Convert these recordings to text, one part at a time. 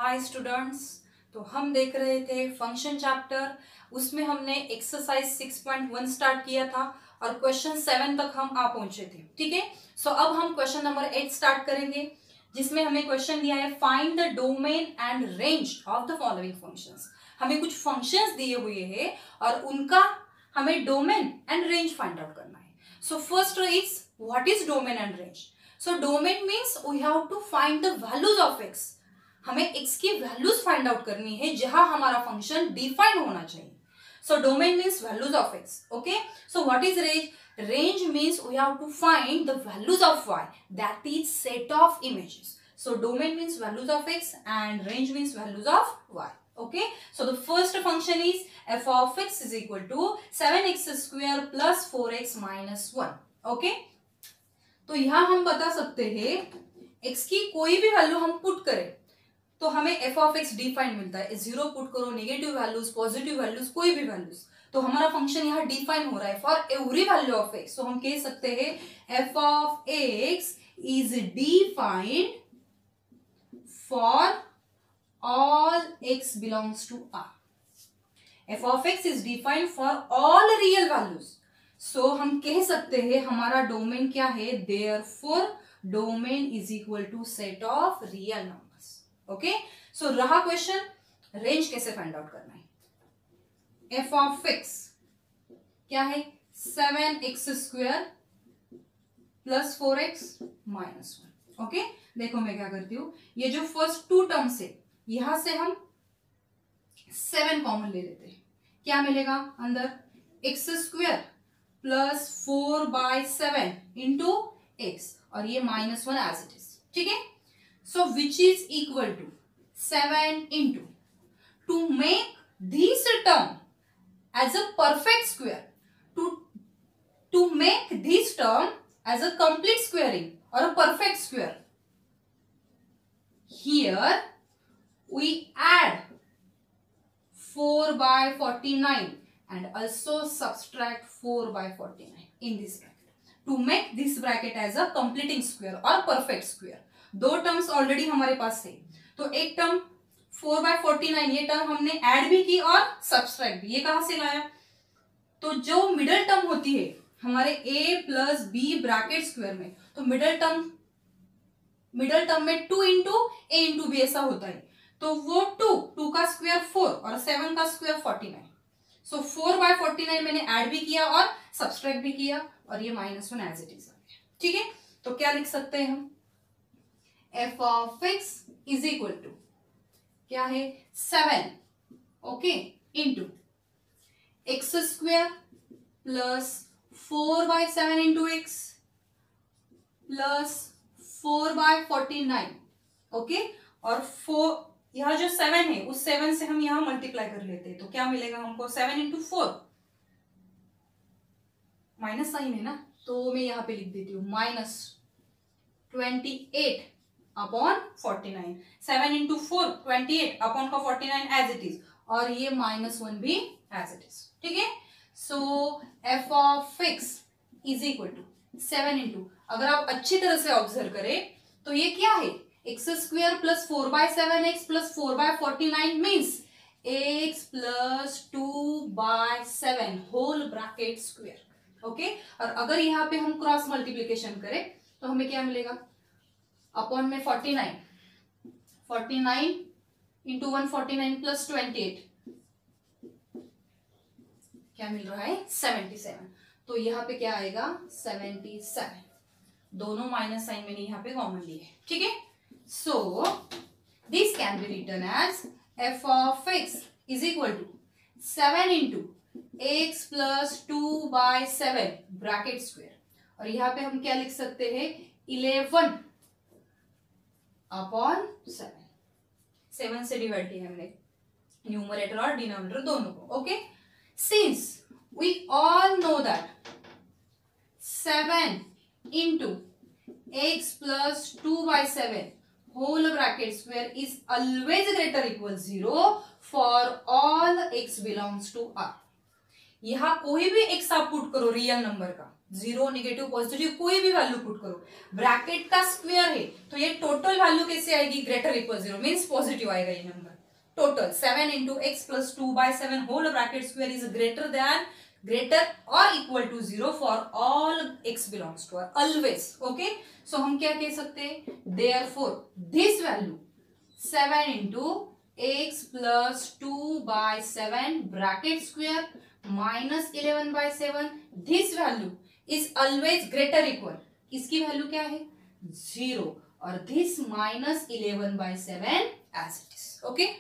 Hi students. तो हम देख रहे थे फंक्शन चैप्टर, उसमें हमने एक्सरसाइज 6.1 स्टार्ट किया था और क्वेश्चन 7 तक हम आ पहुंचे थे। ठीक है, सो अब हम क्वेश्चन नंबर 8 स्टार्ट करेंगे, जिसमें हमें क्वेश्चन दिया है find the domain and range of the following functions. हमें कुछ फंक्शंस दिए हुए हैं और उनका हमें domain and range find out करना है। So first is what is domain and range. So domain means we have to find the values of x. हमें x की वैल्यूज फाइंड आउट करनी है जहां हमारा फंक्शन डिफाइन होना चाहिए। So domain means values of x। Okay, so what is range? Range means we have to find the values of y, that is set of images. So domain means values of x and range means values of y. Okay, so the first function is f of x is equal to 7x square plus 4x minus 1. Okay, तो यहां हम बता सकते हैं x की कोई भी value हम पुट करें तो हमें f ऑफ x डिफाइन मिलता है। जीरो पुट करो, नेगेटिव वैल्यूज, पॉजिटिव वैल्यूज, कोई भी वैल्यूज, तो हमारा फंक्शन यहाँ डिफाइन हो रहा है for every value of x। तो हम कह सकते हैं f of x is defined for all x belongs to R. f of x is defined for all real values. So हम कह सकते हैं हमारा डोमेन क्या है, therefore domain is equal to set of real numbers. Okay, so रहा question range कैसे find out करना है। f of x क्या है, 7x square plus 4x minus 1। Okay, देखो मैं क्या करती हूँ, ये जो फर्स्ट टू टर्म्स है यहां से हम 7 कॉमन ले लेते हैं। क्या मिलेगा अंदर, x square plus 4/7 into x और ये -1 एज इट इज। ठीक है, so which is equal to 7 into, to make this term as a perfect square, to make this term as a complete squaring और a perfect square, here we add 4/49 and also subtract 4/49 in this bracket to make this bracket as a completing square or perfect square. दो terms already हमारे पास है, तो एक term 4/49 ये term हमने add भी की और सब्सट्रैक्ट भी। ये कहां से लाया, तो जो मिडल टर्म होती है हमारे a plus B bracket square में, तो मिडल टर्म में 2 इंटू a इंटू बी ऐसा होता है, तो वो 2 का स्क्वायर 4 और 7 का स्क्वायर 49। सो 4/49 मैंने ऐड भी किया और सब्सट्रैक्ट भी किया और ये -1 एज इट इज आ गया। ठीक है, तो क्या लिख सकते हैं हम, f of x is equal to क्या है 7 okay into x square plus 4/7 into x plus 4/49। Okay, और 4 यहाँ जो 7 है उस 7 से हम यहाँ मल्टीप्लाई कर लेते हैं, तो क्या मिलेगा हमको, 7 इंटू 4, माइनस साइन है ना, तो मैं यहाँ पे लिख देती हूँ -28 अपॉन 49। 7 इंटू 4 28 अपॉन का 49 एज इट इज, और ये -1 भी एज इट इज। ठीक है, so f of x is equal to 7 into, अगर आप अच्छी तरह से ऑब्जर्व करें तो ये क्या है, x square plus 4/7x plus 4/49 means x plus 2/7 whole bracket square. Okay, और अगर यहाँ पे हम क्रॉस मल्टीप्लीकेशन करें तो हमें क्या मिलेगा, अपॉन में 49 इंटू 149 प्लस 28 क्या मिल रहा है, 77। तो यहाँ पे क्या आएगा 77, दोनों माइनस साइन मैंने यहाँ पे कॉमन लिए। ठीक है, so this can be written as f of x is equal to 7 into x plus 2/7 bracket square, और यहाँ पे हम क्या लिख सकते हैं 11 अपॉन 7 से डिवाइड किया हमने न्यूमरेटर और डिनोमिनेटर दोनों को। Okay, since we all know that 7 into x plus 2/7 whole bracket square is always greater equal 0 for all x belongs to R. यहाँ कोई भी x आप पुट करो रियल नंबर का, जीरो, नेगेटिव, पॉजिटिव, कोई भी वैल्यू पुट करो, bracket का स्क्वायर है तो ये टोटल वैल्यू कैसे आएगी, greater equal zero, means positive आएगा ये number. Total 7 into x plus 2/7 whole bracket square is greater or equal to 0 for all x belongs to R, always. Okay, so हम क्या कह सकते हैं, therefore this value 7 into x plus 2/7 bracket square minus 11/7, this value is always greater equal, इसकी value क्या है, 0, और this minus 11/7 as it is. Okay,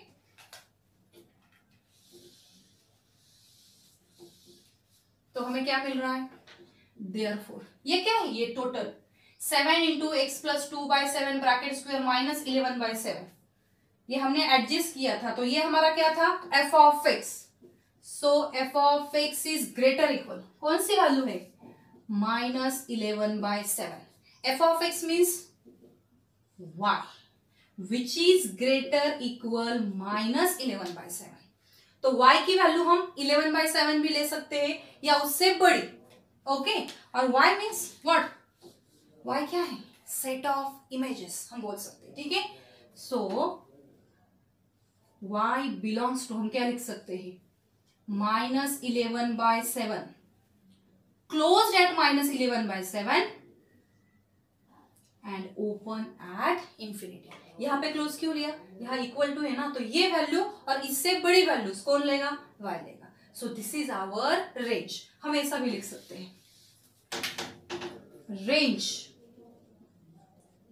तो हमें क्या मिल रहा है, therefore ये क्या है, ये total 7 into x plus 2/7 bracket square minus 11/7, ये हमने एडजस्ट किया था, तो ये हमारा क्या था, f of x. So f of x is greater equal, कौन सी वैल्यू है, minus 11/7. f of x means y which is greater equal minus 11/7. तो y की वैल्यू हम 11/7 भी ले सकते हैं या उससे बड़ी. ओके, और y मीन्स व्हाट, y क्या है, सेट ऑफ इमेजेस हम बोल सकते हैं. ठीक है, सो y बिलोंग्स टू, हम क्या लिख सकते हैं, minus 11/7 close eight minus 11/7 and open at infinity. यहाँ पे क्लोज क्यों लिया, यहाँ इक्वल टू है ना, तो ये वैल्यू और इससे बड़ी वैल्यूज कौन लेगा, y लेगा. So this is our range. हम ऐसा भी लिख सकते हैं,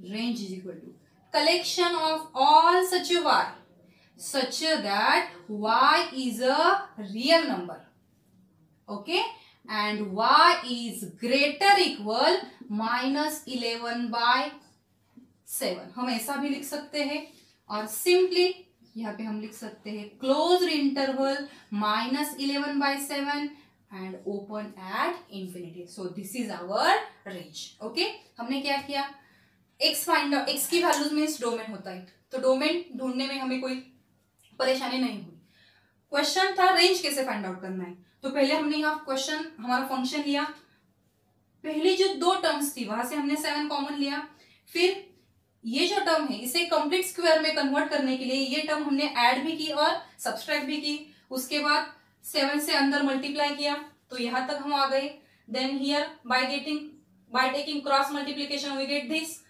range is equal to collection of all such a y such that y is a real number. Okay, and y is greater equal minus 11/7. हम ऐसा भी लिख सकते हैं, और सिंपली यहाँ पे हम लिख सकते हैं closed interval minus 11/7 and open at infinity. So this is our range. Okay, हमने क्या किया, x फाइंड आउट, x की वैल्यूज मीन्स डोमेन होता है, तो डोमेन ढूंढने में हमें कोई परेशानी नहीं हुई. क्वेश्चन था रेंज कैसे फाइंड आउट करना है, तो पहले हमने यहाँ क्वेश्चन हमारा फंक्शन लिया, पहली जो दो टर्म्स थी वहां से हमने 7 कॉमन लिया, फिर ये जो टर्म है इसे कंप्लीट स्क्वायर में कन्वर्ट करने के लिए ये टर्म हमने ऐड भी की और सब्सट्रैक्ट भी की, उसके बाद 7 से अंदर मल्टीप्लाई किया, तो यहां तक हम आ गए. Then here by taking cross multiplication we get this.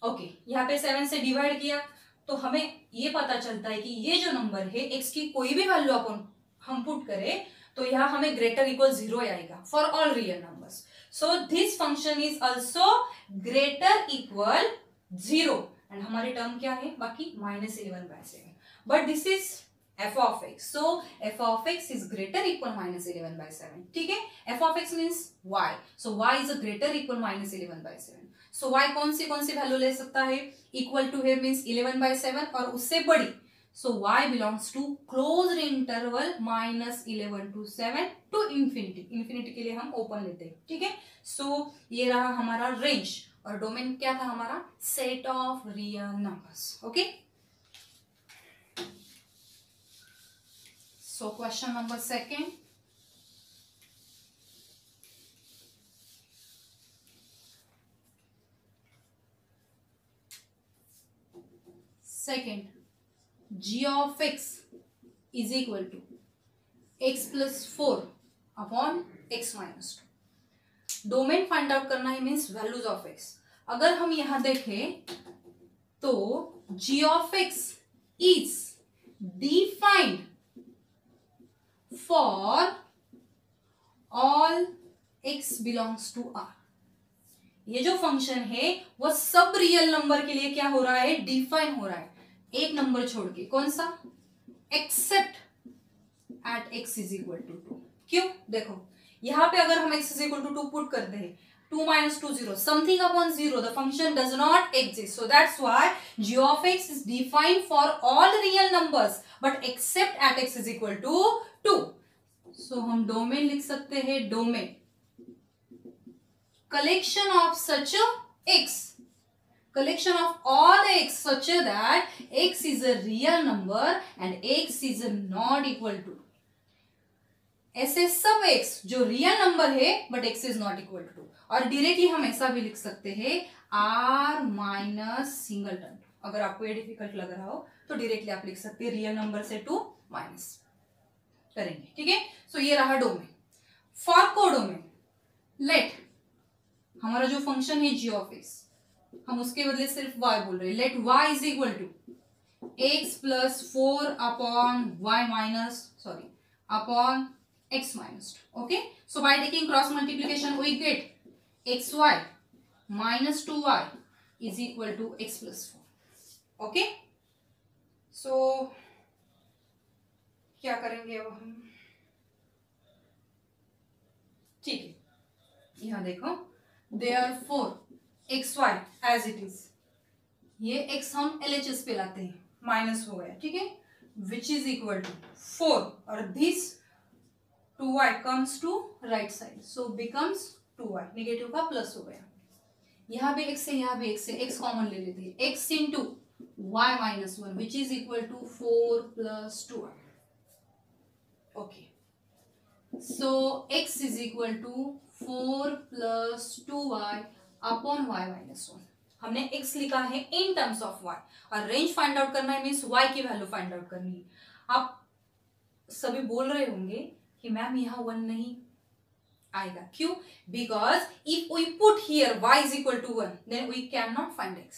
Okay, यहाँ पे 7 से डिवाइड किया, तो हमें ये पता चलता है कि ये जो नंबर है x की कोई भी वैल्यू अपन हम पुट करें तो यहाँ हमें ग्रेटर इक्वल 0 आएगा for all real numbers. So this function is also greater equal 0 and हमारी टर्म क्या है बाकी minus 11/7. But this is f of x. So f of x is greater equal minus 11/7. ठीक है, f of x means y. So y is a greater equal minus 11/7. So y कौन सी value ले सकता है, equal to है means 11/7 और उससे बड़ी. So y belongs to closed interval minus 11 to 7 to infinity. Infinity के लिए हम ओपन लेते हैं. ठीक है, so ये रहा हमारा रेंज, और डोमेन क्या था हमारा, set of real numbers. Okay, so question number 2. Second, g of x is equal to x plus 4 upon x minus 2. Domain find out करना है मीन्स वैल्यूज ऑफ x. अगर हम यहां देखें तो g of x is defined for all x belongs to R. ये जो function है वो सब रियल नंबर के लिए क्या हो रहा है, डिफाइन हो रहा है, एक नंबर छोड़ के. कौन सा, except at x is equal to 2. क्यों, देखो यहां पे अगर हम x is equal to 2 put करते हैं, 2 minus 2 0, something upon 0, the function does not exist. So that's why g of x is defined for all real numbers but except at x is equal to 2. So हम domain लिख सकते हैं, domain collection of such a x, collection of all x such that x is a real number and x is not equal to. ऐसे सब x जो real number है but x is not equal to 2। और directly हम ऐसा भी लिख सकते हैं r माइनस सिंगलटन। अगर आपको ये डिफिकल्ट लग रहा हो तो डायरेक्टली आप लिख सकते हैं रियल नंबर से 2 माइनस करेंगे, ठीक है। सो ये रहा डोमेन। फॉर कोडोमेन लेट हमारा जो फंक्शन है जी ऑफ एक्स, हम उसके बदले सिर्फ y बोल रहे हैं। Let y is equal to x plus 4 upon y minus sorry upon x minus 2। Okay, so by taking cross multiplication we get xy minus 2y is equal to x plus 4। Okay, so क्या करेंगे अब हम, ठीक है। यहां देखो therefore xy as it is, ये x हम LHS पे लाते हैं, माइनस हो गया, ठीक है, विच इज इक्वल टू 4 और this 2y comes to right side, so becomes 2y, negative का प्लस हो गया। यहां भी x है, यहां भी x है, x कॉमन ले लेते हैं, x into y minus 1 which is equal to 4 plus 2y। Okay, so x is equal to 4 plus 2y upon y minus 1। हमने x लिखा है इन टर्म्स ऑफ y और रेंज फाइंड आउट करना है means y की value find out करनी है। आप सभी बोल रहे होंगे कि मैम यहाँ 1 नहीं आएगा, क्यों? Because if we put here y is equal to 1 then we cannot find x।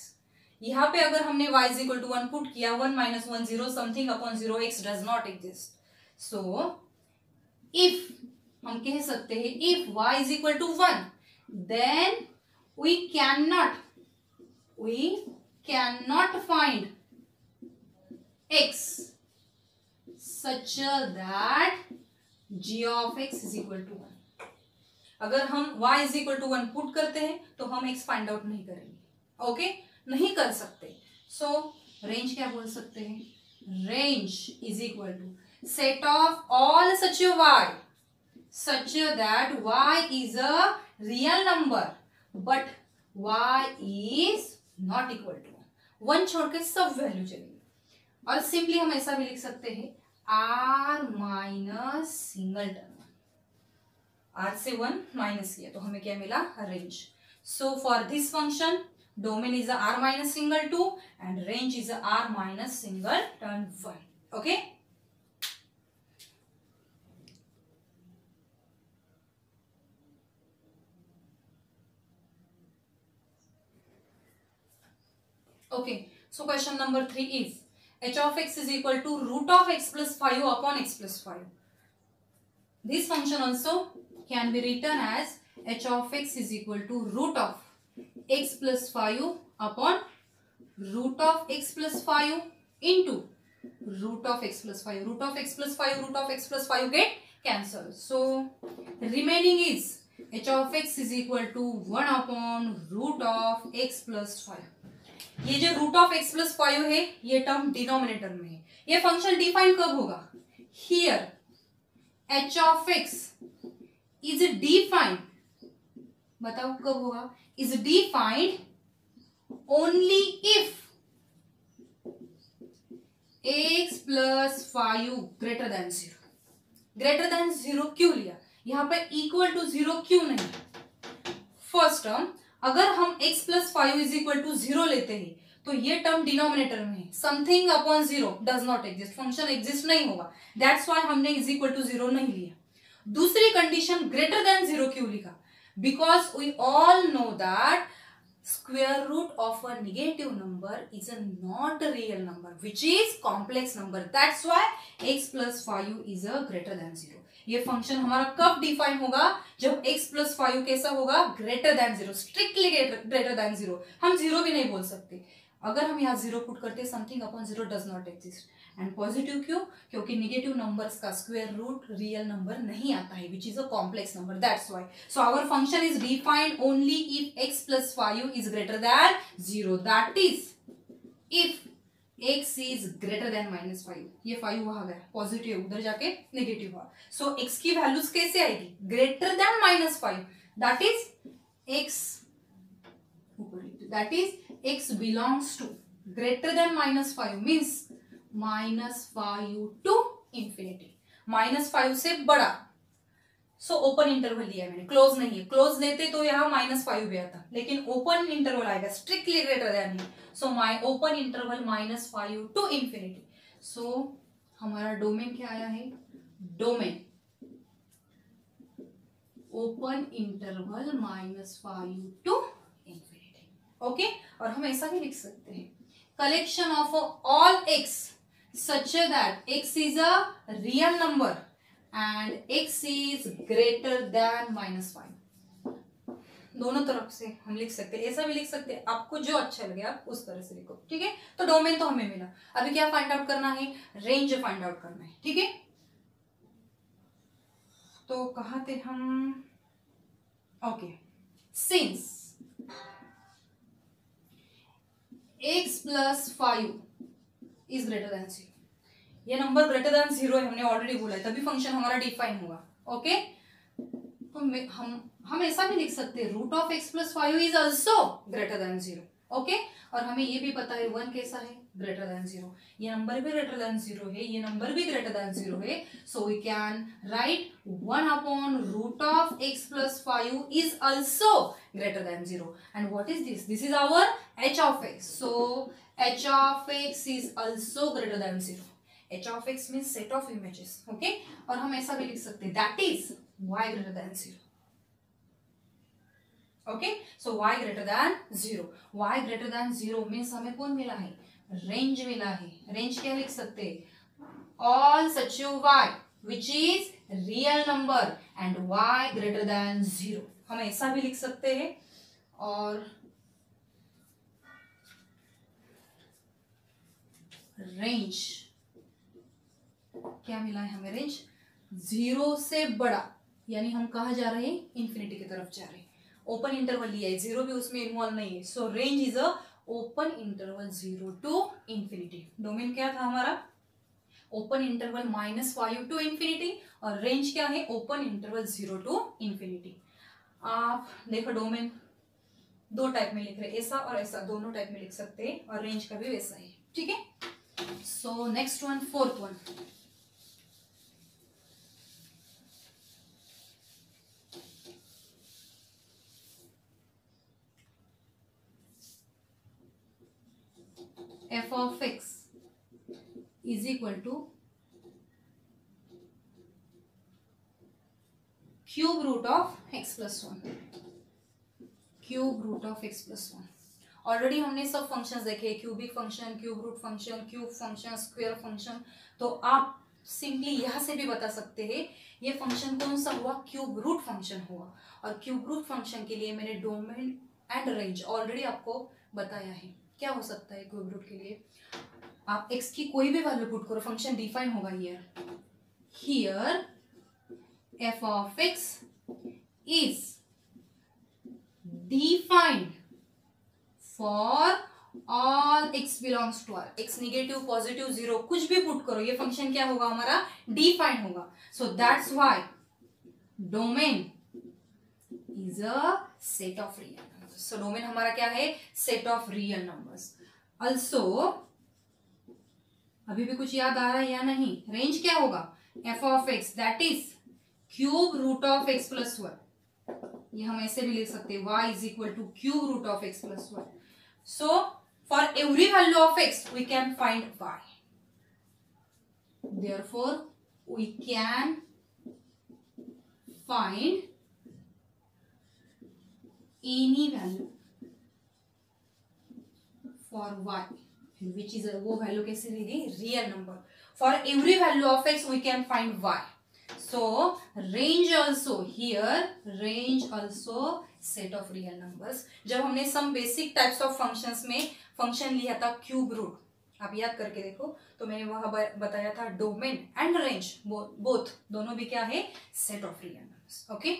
यहाँ पे अगर हमने y is equal to 1 put किया, 1 minus 1 0 something upon 0, x does not exist। so if हम कह सकते हैं if y is equal to 1 then we cannot find x such that g of x is equal to 1। अगर हम y is equal to 1 put करते हैं तो हम x फाइंड आउट नहीं करेंगे, ओके, नहीं कर सकते। सो रेंज क्या बोल सकते हैं, range is equal to set of all such a y such that y is a real number but y is not equal to 1 छोड़ के सब वैल्यू चलेगी। और सिंपली हम ऐसा भी लिख सकते हैं r माइनस सिंगलटन, r से 1 माइनस किया तो हमें क्या मिला, range. So for this function domain is r minus single 2 and range is r minus singleton 1। Okay, okay, so question number 3 is h of x is equal to root of x plus 5 upon x plus 5। This function also can be written as h of x is equal to root of x plus 5 upon root of x plus 5 into root of x plus 5। root of x plus 5 root of x plus 5 get cancelled, so remaining is h of x is equal to 1 upon root of x plus 5। ये जो root of x plus 5 है ये term denominator में है। ये function define कब होगा, here H of x is defined, बताओ कब होगा, is defined only if x plus 5 greater than 0। Greater than 0 क्यों लिया, यहां पे इक्वल टू 0 क्यों नहीं? फर्स्ट टर्म अगर हम x plus 5 is equal to 0 लेते हैं तो ये टर्म डिनोमिनेटर में है, something upon 0 does not exist, function exist नहीं होगा, दैट्स व्हाई हमने इज इक्वल टू 0 नहीं लिया। दूसरी कंडीशन ग्रेटर देन 0 क्यों लिखा, because we all know that square root of a negative number is a not a real number which is complex number, that's why x plus 5 is a greater than 0। ये function हमारा कब define होगा, जब x plus 5 कैसा होगा, greater than 0, strictly greater than 0। हम 0 भी नहीं बोल सकते, अगर हम यहाँ 0 पुट करते something upon 0 does not exist. And positive क्यों, क्योंकि नेगेटिव नंबर्स का स्क्वायर रूट रियल नंबर नहीं आता है which is a complex number, that's why. So our function is defined only if x plus 5 is greater than 0, that is if x is greater than minus 5। ये 5 वहां गया positive, उधर जाके negative हुआ, सो x की वैल्यूज कैसे आएगी, greater than minus 5, that is x belongs to greater than minus 5 means minus 5 to infinity, minus 5 से बड़ा सो ओपन इंटरवल लिया मैंने, क्लोज नहीं है। क्लोज लेते तो यहाँ -5 भी आता, लेकिन ओपन इंटरवल आएगा, स्ट्रिक्टली ग्रेटर देन है। So my open interval -5 to infinity. So हमारा डोमेन क्या आया है, domain open interval -5 to infinity. Okay, और हम ऐसा भी लिख सकते हैं, collection of all x such that x is a real number and x is greater than -5। दोनों तरफ से हम लिख सकते हैं, ऐसा भी लिख सकते हैं, आपको जो अच्छा लगे आप उस तरह से लिखो। ठीक है, तो डोमेन तो हमें मिला, अभी क्या फाइंड आउट करना है, रेंज फाइंड आउट करना है। ठीक है, तो कहाँ थे हम, okay, since x + 5 is greater than 0, ये नंबर ग्रेटर देन 0 है, हमने ऑलरेडी बोला है, तभी फंक्शन हमारा डिफाइन होगा। ओके, तो हम ऐसा भी लिख सकते हैं, root of x + 5 is also greater than 0। Okay, और हमें ये भी पता है 1 कैसा है, ग्रेटर देन 0, ये नंबर भी ग्रेटर देन 0 है, ये नंबर भी ग्रेटर देन 0 है। सो वी कैन राइट 1/रूट of x + 5 is also greater than 0। And what is this, this is our h of x। So h of x is also greater than 0। h of x means set of images। okay, और हम ऐसा भी लिख सकते हैं, that is y greater than 0। okay, so y greater than 0, y greater than 0 means हमें कौन मिला है, रेंज मिला है। रेंज क्या लिख सकते हैं, all such y which is real number and y greater than 0, हम ऐसा भी लिख सकते हैं। और रेंज क्या मिला है हमें, रेंज 0 से बड़ा, यानी हम कहा जा रहे हैं, इंफिनिटी की तरफ जा रहे हैं। ओपन इंटरवल लिया है, 0 भी उसमें इन्वॉल्व नहीं है। So range is a open interval 0 to infinity. Domain क्या था हमारा, ओपन इंटरवल -5 टू इंफिनिटी, और रेंज क्या है, ओपन इंटरवल 0 टू इंफिनिटी। आप देखो डोमेन दो टाइप में लिख रहे हैं, ऐसा और ऐसा, दोनों टाइप में लिख सकते हैं, और रेंज का भी वैसा ही। ठीक है, so next one, fourth one, f of x is equal to cube root of x plus 1, cube root of x plus 1। Already हमने सब फंक्शंस देखे, cubic function, cube root function, cube function, square function. तो आप simply यहाँ से भी बता सकते हैं ये फंक्शन कौन सा हुआ, क्यूब रूट फंक्शन हुआ। और क्यूब रूट फंक्शन के लिए मैंने डोमेन एंड रेंज ऑलरेडी आपको बताया है। क्या हो सकता है क्यूब रूट के लिए, आप x की कोई भी वैल्यू पुट करो, फंक्शन डिफाइन होगा। Here f of x is defined for all x belongs to R। x negative, positive, 0 कुछ भी पुट करो, ये फंक्शन क्या होगा हमारा, डिफाइन होगा। So that's why domain is a set of real numbers. So domain हमारा क्या है, set of real numbers. Also अभी भी कुछ याद आ रहा है या नहीं, रेंज क्या होगा, f of x that is cube root of x plus 1। ये हम ऐसे भी लिख सकते हैं, y is equal to cube root of x plus 1। So for every value of x we can find y, therefore we can find any value for y, which is वो value कैसे रहेगी, real number. For every value of x we can find y। so range also, here range also set of real numbers। जब हमने some basic types of functions में function लिया था cube root, आप याद करके देखो, तो मैंने वहां बताया था डोमेन एंड रेंज बोथ दोनों भी क्या है, set of real numbers. Okay,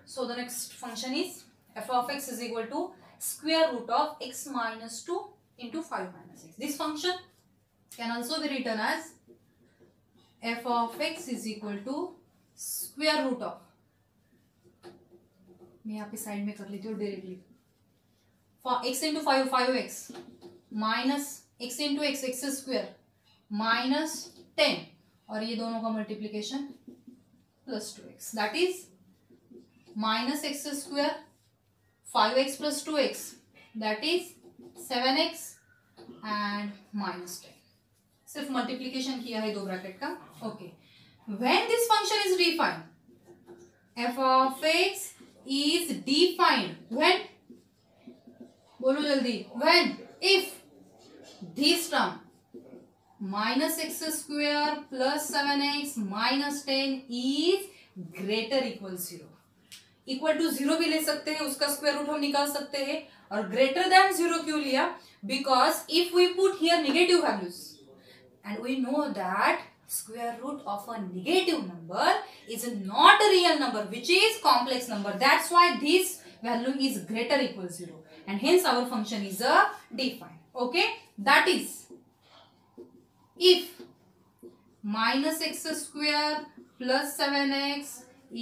so the next function is f of x is equal to square root of x minus 2 into 5 minus x। this function can also be written as f of x is equal to square root of, मैं यहाँ पे side में कर लेती हूँ directly, x into 5 5x minus x into x x square minus 10 और ये दोनों का multiplication plus 2x that is minus x square 5x plus 2x that is 7x and minus 10. सिर्फ मल्टीप्लीकेशन किया है दो ब्रैकेट का. Okay, when this function is defined f of x is defined when, बोलो जल्दी, when if this term minus x square plus 7x minus 10 is greater equal 0. Equal to 0 भी ले सकते हैं, उसका स्क्वायर रूट हम निकाल सकते हैं. और ग्रेटर देन 0 क्यों लिया? Because if we put here negative values and we know that square root of a negative number is not a real number which is complex number. That's why this value is greater equal 0 and hence our function is a defined. Okay, that is if minus x square plus 7x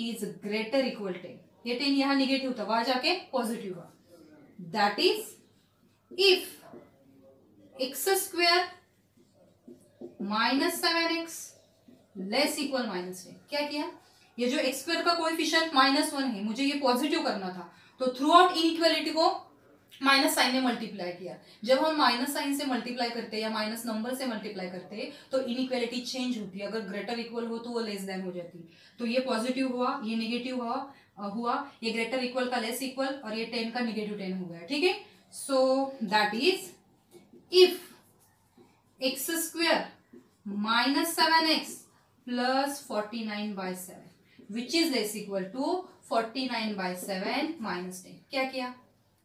is greater equal 10. ये 10 यहाँ negative था, वहां जाके positive हुआ. That is if x square minus 7x less equal minus 10. क्या किया? ये जो x स्क्वायर का कोएफिशिएंट -1 है, मुझे ये पॉजिटिव करना था, तो थ्रू आउट इनइक्वालिटी को माइनस साइन ने मल्टीप्लाई किया. जब हम माइनस साइन से मल्टीप्लाई करते हैं या माइनस नंबर से मल्टीप्लाई करते हैं तो इनइक्वालिटी चेंज होती है. अगर ग्रेटर इक्वल हो तो वो लेस देन हो जाती है. तो ये पॉजिटिव हुआ, ये नेगेटिव हुआ, ये ग्रेटर इक्वल का लेस इक्वल और ये 10 का नेगेटिव 10 हो गया. ठीक है, so that is if x square minus 7x plus 49/7 which is less equal to 49/7 minus 10. क्या किया?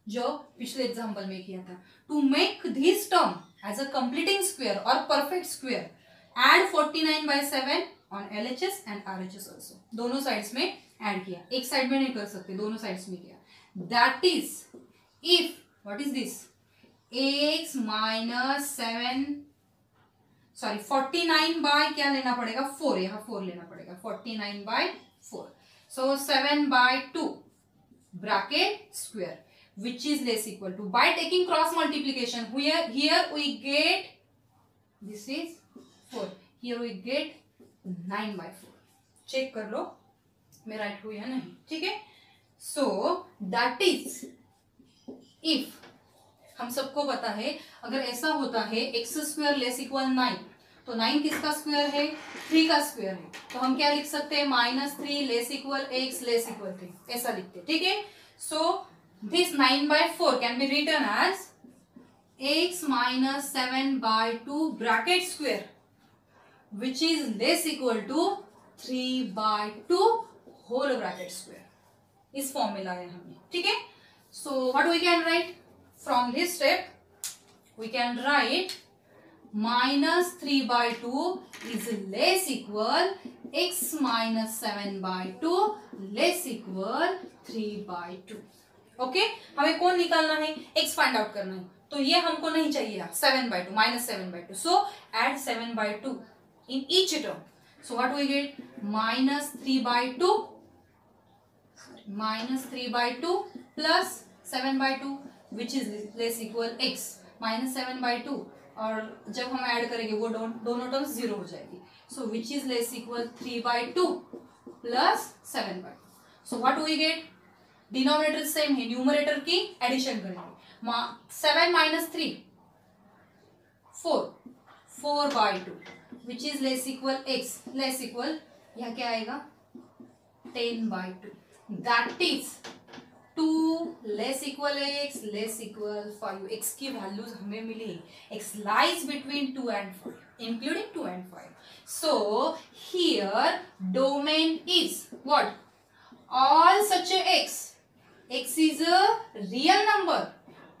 जो पिछले एग्जांपल में किया था. To make this term as a completing square और perfect square add 49/7 on LHS and RHS also. दोनों sides में ऐड किया, एक साइड में नहीं कर सकते, दोनों साइड्स में किया. That is if what is this x minus 49 by क्या लेना पड़ेगा? 4. यहाँ 4 लेना पड़ेगा. 49/4. So 7/2 bracket square which is less equal to, by taking cross multiplication here we get, this is 4, here we get 9/4. Check कर लो मैं राइट हुई है नहीं. ठीक है, सो दैट इज इफ हम सबको पता है अगर ऐसा होता है x स्क्वायर लेस इक्वल 9, तो 9 किसका स्क्वायर है? 3 का स्क्वायर है. तो हम क्या लिख सकते हैं? -3 less equal x less equal 3 ऐसा लिखते हैं. ठीक है, सो this 9/4 can be written as x minus 7/2 bracket square which is less equal to 3/2 whole bracket square. इस फॉर्म में लाया हमने. ठीक है, so what we can write from this step? We can write -3/2 is less equal x minus 7/2 less equal 3/2. Okay, हमें कौन निकालना है? x फाइंड आउट करना है. तो ये हमको नहीं चाहिए 7/2 -7/2. So add 7/2 in each term. So what we get? -3/2 plus 7/2 which is less equal x -7/2 और जब हम ऐड करेंगे वो दोनों टर्म्स 0 हो जाएगी. So which is less equal 3/2 plus 7/2. So what we get? Denominator same है, न्यूमरेटर की एडिशन करेंगे. 7 - 3 4/2 which is less equal x less equal यह क्या आएगा? 10/2. That is 2 less equal x less equal 5. x की वैल्यूज हमें मिली. x lies between 2 and 5 including 2 and 5. So here domain is what? all such a x is a real number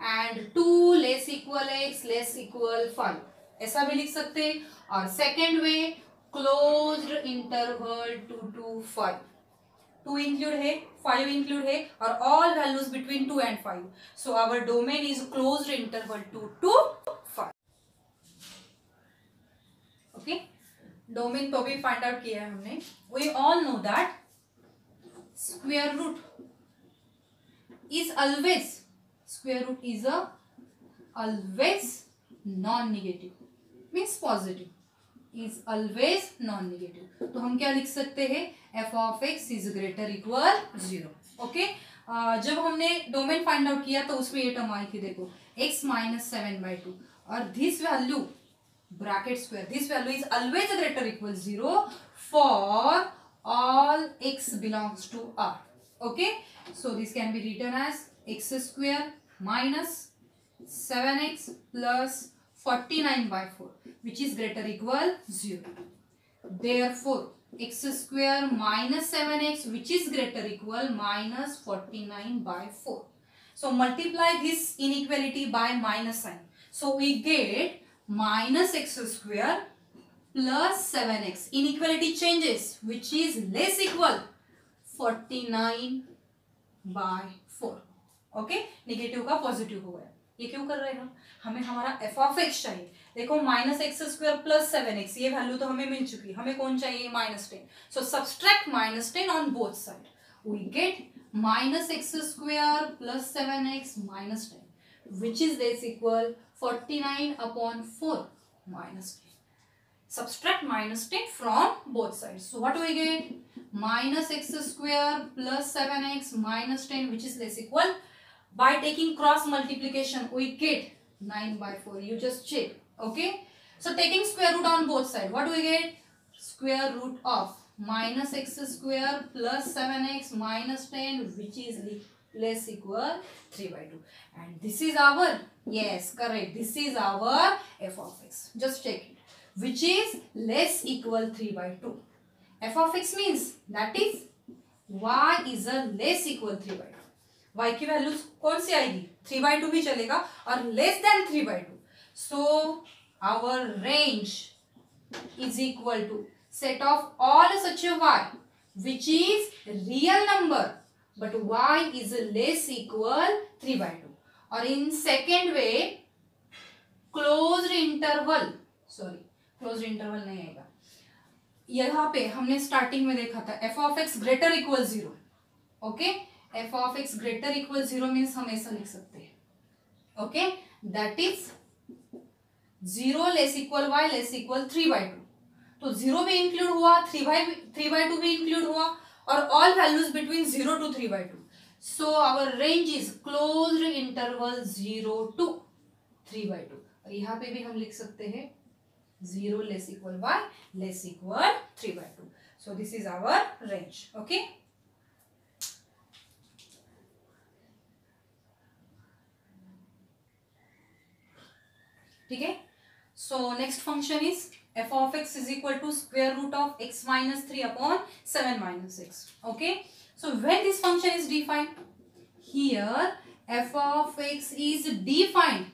and 2 less equal x less equal 5 ऐसा भी लिख सकते हैं. और second way closed interval 2 to 5. 2 include है, 5 include है और all values between 2 and 5. So our domain is closed interval 2 to 5. Okay, domain तो भी फाइंड आउट किया है हमने. We all know that square root is always always non negative means positive is always non negative. तो हम क्या लिख सकते हैं, f of x is greater equal 0। Okay, जब हमने डोमेन फाइंड आउट किया तो उसमें ये टर्म आई थी, देखो x माइनस 7/2 और this value bracket square, this value is always greater equal 0 for all x belongs to R. Okay, so this can be written as x square minus 7x plus 49/4 which is greater equal 0. Therefore x square minus 7x which is greater equal minus 49/4. So multiply this inequality by minus sign. So we get minus x square plus 7x. Inequality changes which is less equal 49/4. Okay, negative का positive हो गया। ये क्यों कर रहे हैं हम, हमें हमारा एफ ऑफ एक्स चाहिए। देखो minus x square plus 7x, ये वैल्यू तो हमें मिल चुकी है, हमें कौन चाहिए, -10। So subtract -10 on both side, we get minus x square plus 7x -10 which is less equal 49/4 -10. Subtract -10 from both sides. So what do we get? Minus x square plus 7x minus 10 which is less equal. By taking cross multiplication we get 9/4. You just check. Okay. So taking square root on both sides, what do we get? Square root of minus x square plus 7x minus 10 which is less equal 3/2. And this is our, yes correct, this is our f of x. Just check it. Which is less equal 3/2. F of x means that is y is a less equal 3/2. y की value कौन सी आएगी, 3/2 भी चलेगा और less than 3/2. So our range is equal to set of all such a y which is real number but y is less equal 3/2. और in second way closed interval, sorry close interval नहीं आएगा, यहाँ पे हमने starting में देखा था F of x greater equal 0. Okay, F of x greater equal 0 means हम ऐसा लिख सकते हैं. Okay, that is 0 less equal y less equal 3/2. तो 0 भी इंक्लूड हुआ, 3/2 भी इंक्लूड हुआ और all values between 0 to 3/2. So our range is closed interval 0 to 3/2. और यहाँ पे भी हम लिख सकते हैं 0 less equal y less equal 3/2. So this is our range. Okay. ठीक है. So next function is f of x is equal to square root of x minus 3 upon 7 minus x. Okay. So when this function is defined, here f of x is defined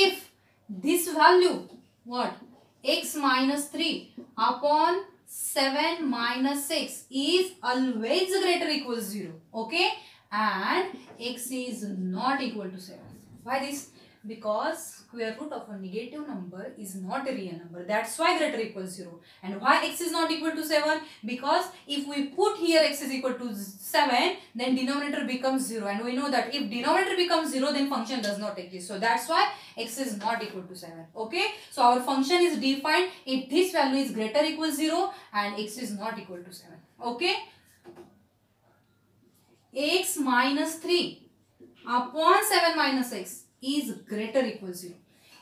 if this value what, x minus 3 upon 7 minus 6 is always greater equal 0. Okay, and x is not equal to 7. Why this? Because square root of a negative number is not a real number. That's why greater equals 0. And why x is not equal to 7? Because if we put here x is equal to 7, then denominator becomes 0. And we know that if denominator becomes 0, then function does not exist. So that's why x is not equal to 7. Okay. So our function is defined if this value is greater equal 0 and x is not equal to 7. Okay. x minus 3 upon 7 minus x is greater equal 0.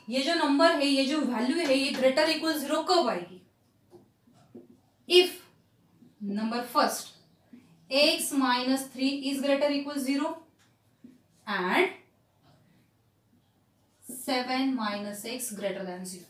ये जो number है, ये जो value है, ये greater equal 0 कब आएगी? If number first x minus 3 is greater equal 0 and 7 minus x greater than 0.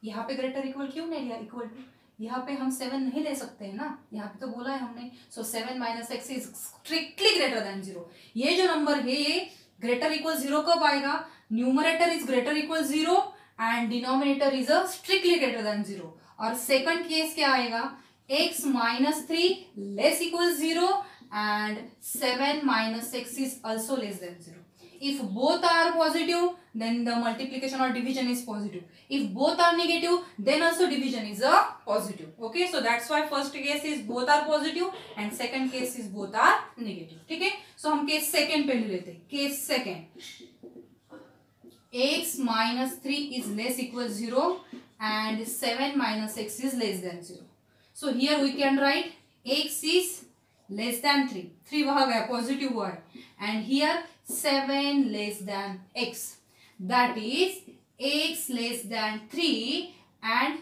यहाँ पे ग्रेटर इक्वल क्यों नहीं लिया, इक्वल टू, यहाँ पे हम 7 नहीं ले सकते हैं ना, यहाँ पे तो बोला है हमने. सो 7 minus x is strictly greater than 0. ये जो नंबर है ये ग्रेटर इक्वल 0 कब आएगा? Numerator is greater equal 0 and denominator is a strictly greater than 0. और सेकंड केस क्या आएगा? x minus 3 less equal 0 and 7 minus x is also less than 0. If both are positive, then the multiplication or division is positive. If both are negative, then also division is a positive. Okay, so that's why first case is both are positive and second case is both are negative. ठीक है, so हम case second पे ले लेते हैं. Case second, x minus 3 is less equal 0 and 7 minus x is less than 0. So here we can write x is less than 3. 3 वहाँ गया, positive हुआ है. And here 7 less than x. That is x less than 3 and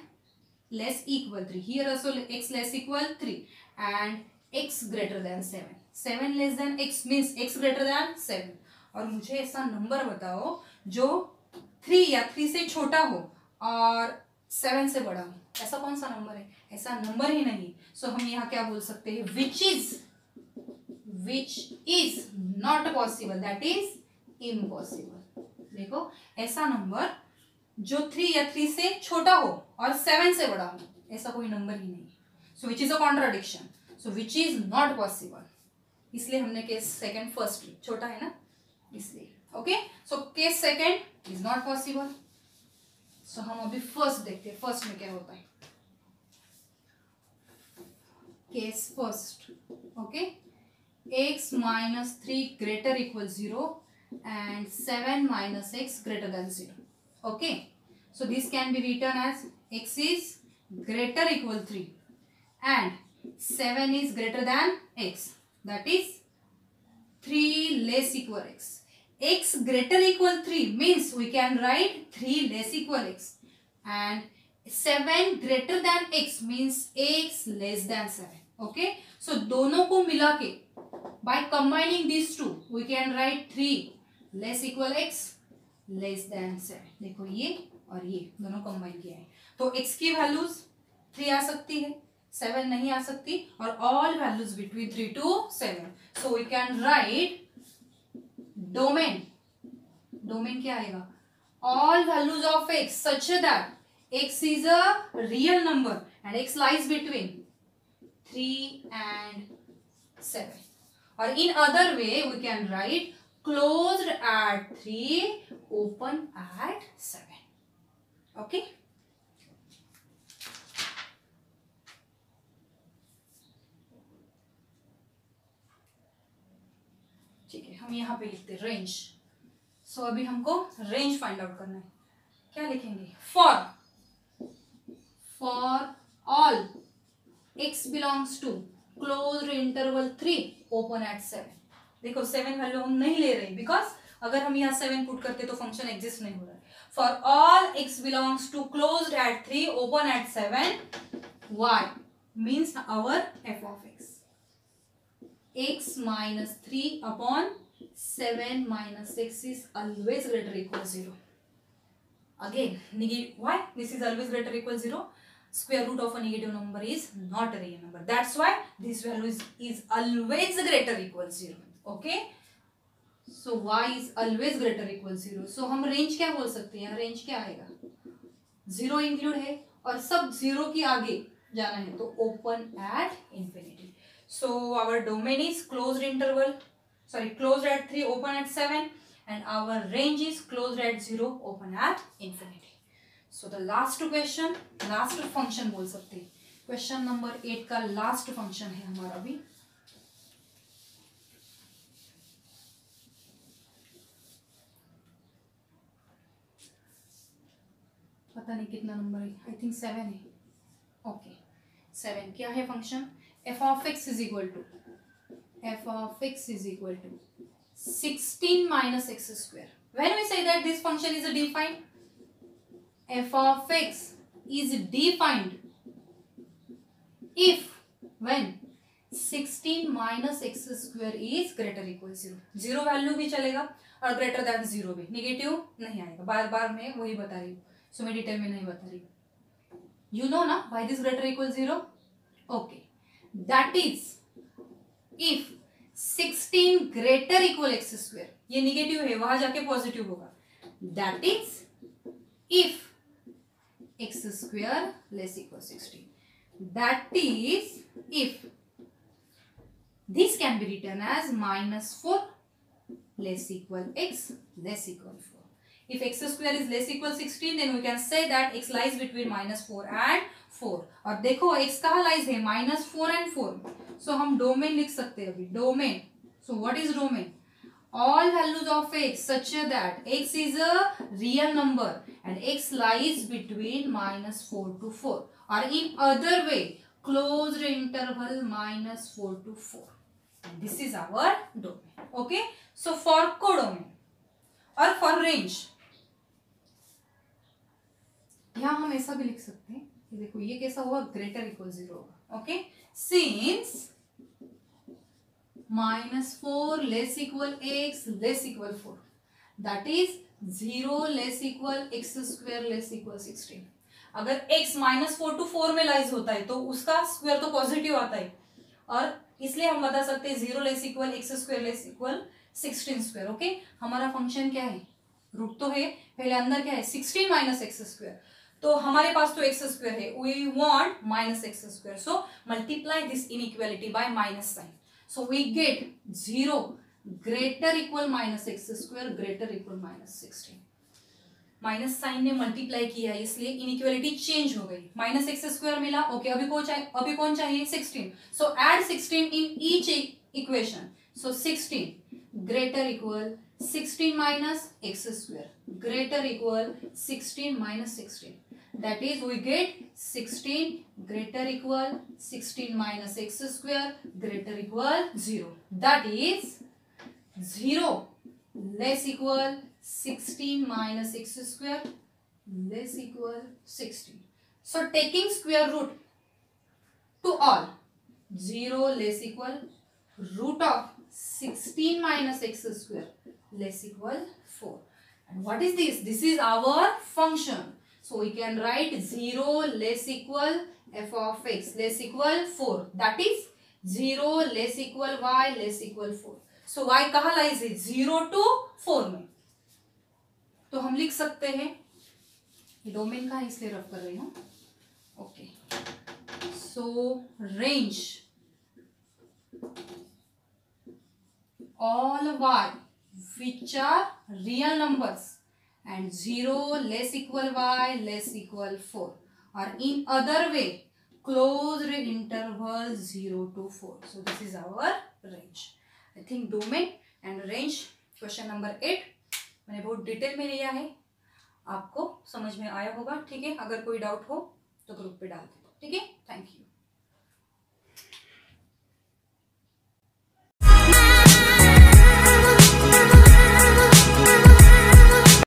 less equal 3. Here also x less equal 3 and x greater than 7. 7 less than x means x greater than 7. और मुझे ऐसा number बताओ जो 3 या 3 से छोटा हो और 7 से बड़ा हो. ऐसा कौन सा नंबर है? ऐसा नंबर ही नहीं. सो हम यहाँ क्या बोल सकते हैं? which is not possible, that is impossible. देखो, ऐसा नंबर जो 3 या 3 से छोटा हो और 7 से बड़ा हो, ऐसा कोई नंबर ही नहीं. So which is a contradiction. So which is not possible, इसलिए हमने केस सेकंड फर्स्ट ली. छोटा है ना, इसलिए. Okay, so case second is not possible. So हम अभी फर्स्ट देखते हैं. फर्स्ट में क्या होता है? Case first. Okay, x minus 3 greater equal 0 and 7 minus x greater than 0. Okay, so this can be written as x is greater equal 3 and 7 is greater than x, that is 3 less equal x. X greater equal 3 means we can write 3 less equal x and 7 greater than x means x less than 7. Okay, so दोनों को मिला के by combining these two we can write 3 less equal x less than 7. देखो ये और ये दोनों combine किया है तो x की वैल्यूज 3 आ सकती है, 7 नहीं आ सकती, और all values between 3 to 7. So we can write domain. domain क्या आएगा? all values of x such that x is a real number and x lies between 3 and 7. Or in other way we can write closed at 3, open at 7. Okay. ठीक है, हम यहाँ पे लिखते हैं range. सो अभी हमको रेंज फाइंड आउट करना है. क्या लिखेंगे? For all x belongs to closed interval 3 open at 7. देखो 7 वैल्यू हम नहीं ले रहे बिकॉज अगर हम यहाँ 7 पुट करते तो फंक्शन एग्जिस्ट नहीं हो रहा है. For all x belongs to closed at 3 open at 7 y means our f of x minus 3 upon 7 minus x is always greater equal 0. Again negative. Why this is always greater equal 0? Square root of a negative number is not a real number. That's why this value is always greater equal 0. Okay. So y is always greater equal 0. So हम range क्या बोल सकते हैं? Range क्या आएगा? 0 include है और सब 0 की आगे जाना है तो open at infinity. So our domain is closed interval. Sorry, closed at 3, open at 7, and our range is closed at 0, open at infinity. So the last question, last function बोल सकते हैं. क्वेश्चन नंबर 8 का last function है हमारा भी. पता नहीं कितना नंबर है, आई थिंक 7 है. ओके, 7 क्या है function? f of x is equal to 16 minus x square. When we say that this function is defined, f of x is defined if when 16 minus x square is greater equal 0. 0 value भी चलेगा और greater than 0 भी, negative नहीं आएगा. बार बार मैं वही बता रही हूँ, सो मैं डिटेल में नहीं बता रही हूँ. You know ना why this greater equal 0? Okay, that is if 16 greater equal x square, ये नेगेटिव है वहां जाके पॉजिटिव होगा. That is if x square less equal 16. That is if this can be written as minus 4 less equal x less equal 4. If x square is less equal 16, then we can say that x lies between minus 4 and 4. और देखो x कहाँ lies है? minus 4 and 4. So हम domain लिख सकते हैं अभी. Domain. So what is domain? all values of x such that x is a real number and x lies between -4 to 4 or in other way closed interval -4 to 4. This is our domain. Okay, so for codomain और for range यहाँ हम ऐसा भी लिख सकते हैं, देखो ये कैसा होगा, ग्रेटर इक्वल 0 होगा. Okay, since -4 less equal x less equal 4, that is 0 less equal x square less equal 16. अगर x -4 to 4 में लाइज होता है तो उसका स्क्वायर तो पॉजिटिव आता है, और इसलिए हम बता सकते हैं 0 less equal x square less equal 16 square. Okay, हमारा फंक्शन क्या है, रूट तो है, पहले अंदर क्या है 16 माइनस एक्स स्क्वायर, तो हमारे पास तो एक्स स्क्वायर है, we want minus x square, so multiply this inequality by minus sign. So we get 0 greater equal minus x square greater equal minus 16. Minus sign ने मल्टीप्लाई किया है इसलिए inequality change हो गई, माइनस एक्स स्क्वायर मिला. Okay, अभी कौन चाहिए 16, so add 16 in each equation. So 16 greater equal 16 minus x square greater equal 16 minus 16. That is we get 16 greater equal 16 minus x square greater equal 0. That is 0 less equal 16 minus x square less equal 16. So taking square root to all, 0 less equal root of 16 minus x square less equal 4. And what is this? This is our function. So we can write 0 less equal f of x less equal 4. That is 0 less equal y less equal 4. So y कहाँ lies है, 0 to 4 में. तो हम लिख सकते हैं, ये domain का इसलिए रफ कर रही हूँ. Okay, so range all y which are real numbers and 0 less equal y less equal 4 or in other way closed interval 0 to 4. So this is our range. I think domain and range question number 8 मैंने बहुत detail में लिया है, आपको समझ में आया होगा. ठीक है, अगर कोई डाउट हो तो ग्रुप पे डाल दो. ठीक है.